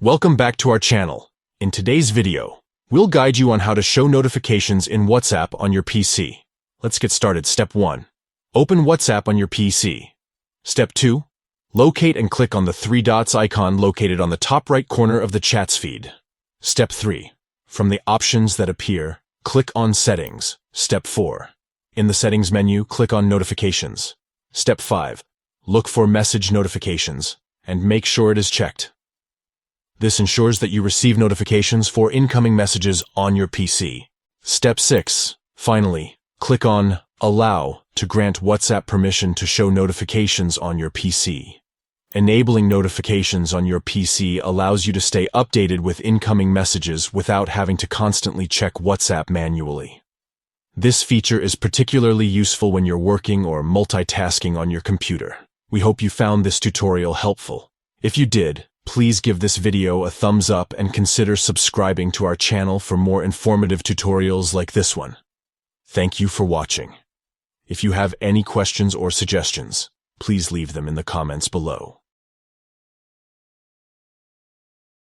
Welcome back to our channel. In today's video, we'll guide you on how to show notifications in WhatsApp on your PC. Let's get started. Step 1. Open WhatsApp on your PC. Step 2. Locate and click on the three dots icon located on the top right corner of the chats feed. Step 3. From the options that appear, click on Settings. Step 4. In the Settings menu, click on Notifications. Step 5. Look for Message Notifications and make sure it is checked. This ensures that you receive notifications for incoming messages on your PC. Step 6. Finally, click on Allow to grant WhatsApp permission to show notifications on your PC. Enabling notifications on your PC allows you to stay updated with incoming messages without having to constantly check WhatsApp manually. This feature is particularly useful when you're working or multitasking on your computer. We hope you found this tutorial helpful. If you did, please give this video a thumbs up and consider subscribing to our channel for more informative tutorials like this one. Thank you for watching. If you have any questions or suggestions, please leave them in the comments below.